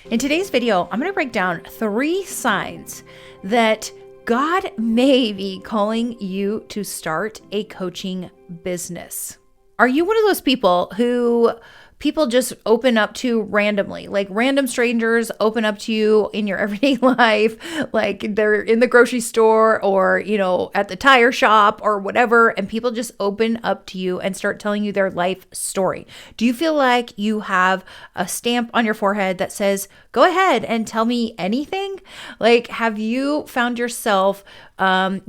In today's video, I'm going to break down 3 signs that God may be calling you to start a coaching business. Are you one of those people who people just open up to randomly, like random strangers open up to you in your everyday life, like they're in the grocery store or, at the tire shop or whatever, and people just open up to you and start telling you their life story? Do you feel like you have a stamp on your forehead that says, go ahead and tell me anything? Like, have you found yourself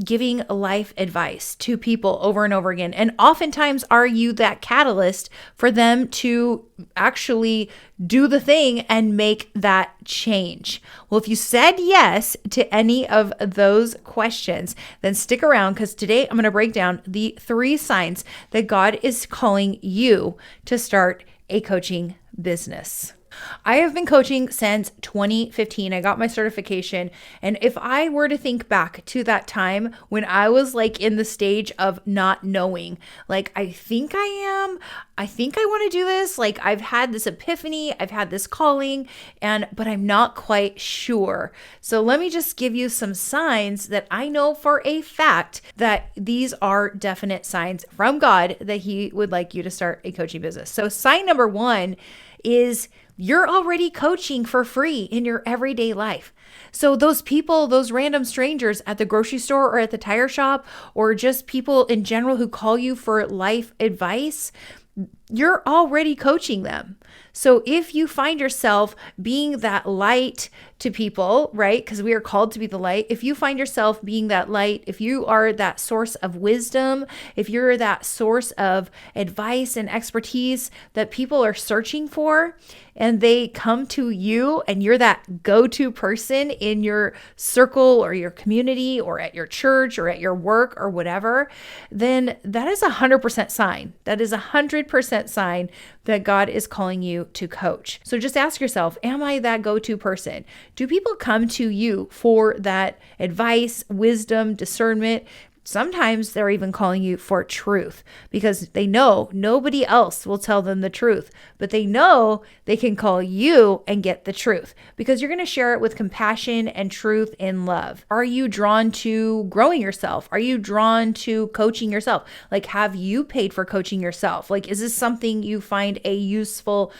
giving life advice to people over and over again? And oftentimes, are you that catalyst for them to actually do the thing and make that change? Well, if you said yes to any of those questions, then stick around, because today I'm going to break down the 3 signs that God is calling you to start a coaching business. I have been coaching since 2015. I got my certification. And if I were to think back to that time when I was like in the stage of not knowing, like, I think I want to do this. Like, I've had this epiphany, I've had this calling, but I'm not quite sure. So let me just give you some signs that I know for a fact that these are definite signs from God that He would like you to start a coaching business. So sign number 1 is you're already coaching for free in your everyday life. So those people, those random strangers at the grocery store or at the tire shop, or just people in general who call you for life advice, you're already coaching them. So if you find yourself being that light to people, right? Because we are called to be the light. If you find yourself being that light, if you are that source of wisdom, if you're that source of advice and expertise that people are searching for, and they come to you and you're that go-to person in your circle or your community or at your church or at your work or whatever, then that is 100% sign. That is 100% sign that God is calling you to coach. So just ask yourself, am I that go-to person? Do people come to you for that advice, wisdom, discernment? Sometimes they're even calling you for truth because they know nobody else will tell them the truth, but they know they can call you and get the truth because you're going to share it with compassion and truth in love. Are you drawn to growing yourself? Are you drawn to coaching yourself? Like, have you paid for coaching yourself? Like, is this something you find a useful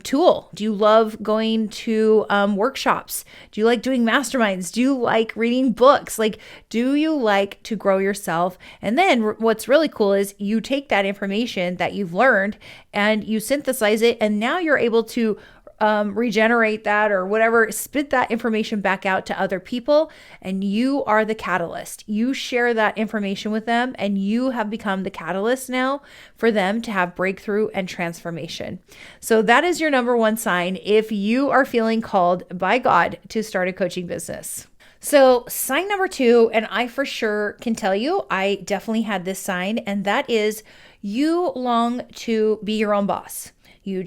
tool? Do you love going to workshops? Do you like doing masterminds? Do you like reading books? Like, do you like to grow yourself? And then what's really cool is you take that information that you've learned and you synthesize it, and now you're able to regenerate that or whatever, spit that information back out to other people, and you are the catalyst. You share that information with them, and you have become the catalyst now for them to have breakthrough and transformation. So that is your number 1 sign if you are feeling called by God to start a coaching business. So sign number 2, and I for sure can tell you, I definitely had this sign, and that is you long to be your own boss. You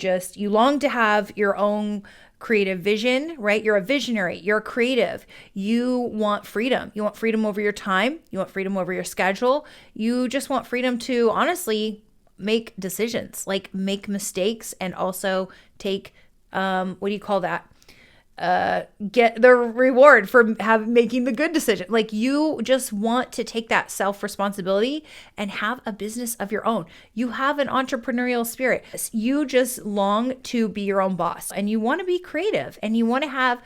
long to have your own creative vision, right? You're a visionary, you're creative. You want freedom. You want freedom over your time. You want freedom over your schedule. You just want freedom to honestly make decisions, like make mistakes, and also take, get the reward for making the good decision. Like, you just want to take that self-responsibility and have a business of your own. You have an entrepreneurial spirit. You just long to be your own boss, and you want to be creative, and you want to have,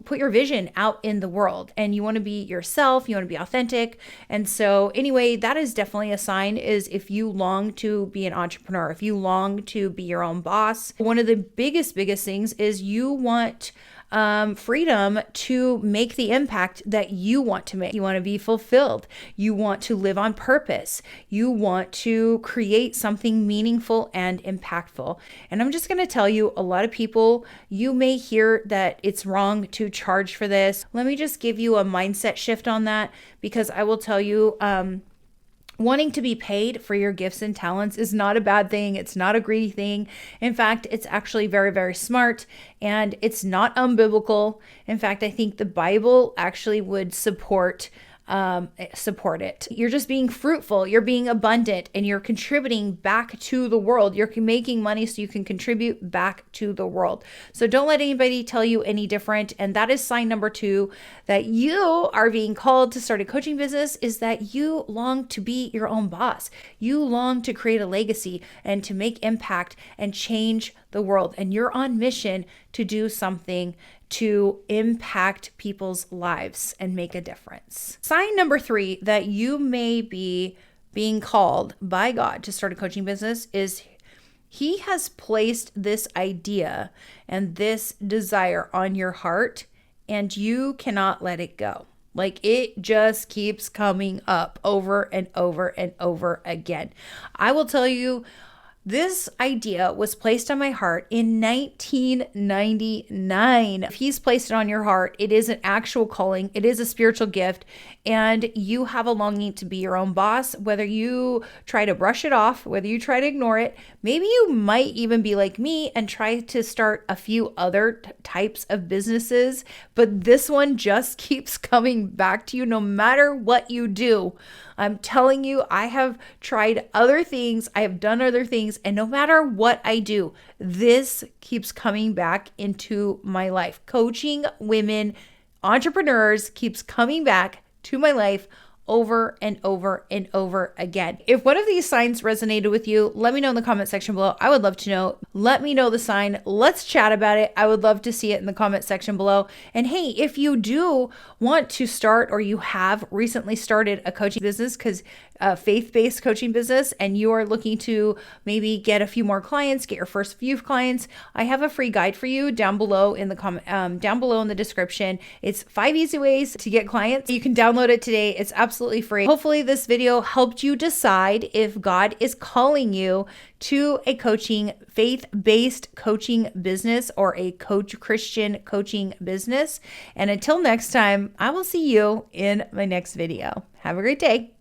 put your vision out in the world, and you want to be yourself. You want to be authentic. And so anyway, that is definitely a sign, is if you long to be an entrepreneur, if you long to be your own boss. One of the biggest things is you want freedom to make the impact that you want to make. You want to be fulfilled. You want to live on purpose. You want to create something meaningful and impactful. And I'm just going to tell you, a lot of people, you may hear that it's wrong to charge for this. Let me just give you a mindset shift on that, because I will tell you, wanting to be paid for your gifts and talents is not a bad thing. It's not a greedy thing. In fact, it's actually very, very smart, and it's not unbiblical. In fact, I think the Bible actually would support support it. You're just being fruitful, you're being abundant, and you're contributing back to the world. You're making money so you can contribute back to the world. So don't let anybody tell you any different. And that is sign number 2 that you are being called to start a coaching business, is that you long to be your own boss. You long to create a legacy and to make impact and change the world. And you're on mission to do something to impact people's lives and make a difference. Sign number 3 that you may be being called by God to start a coaching business is He has placed this idea and this desire on your heart, and you cannot let it go. Like, it just keeps coming up over and over and over again. I will tell you, this idea was placed on my heart in 1999. If He's placed it on your heart, it is an actual calling. It is a spiritual gift, and you have a longing to be your own boss. Whether you try to brush it off, whether you try to ignore it, maybe you might even be like me and try to start a few other types of businesses, but this one just keeps coming back to you no matter what you do. I'm telling you, I have tried other things, I have done other things, and no matter what I do, this keeps coming back into my life. Coaching women, entrepreneurs keeps coming back to my life over and over and over again. If one of these signs resonated with you, let me know in the comment section below. I would love to know. Let me know the sign. Let's chat about it. I would love to see it in the comment section below. And hey, if you do want to start, or you have recently started a coaching business, because a faith-based coaching business, and you are looking to maybe get a few more clients, get your first few clients, I have a free guide for you down below in the comment, down below in the description. It's 5 easy ways to get clients. You can download it today. It's absolutely free. Hopefully this video helped you decide if God is calling you to a coaching, faith-based coaching business, or a Christian coaching business. And until next time, I will see you in my next video. Have a great day.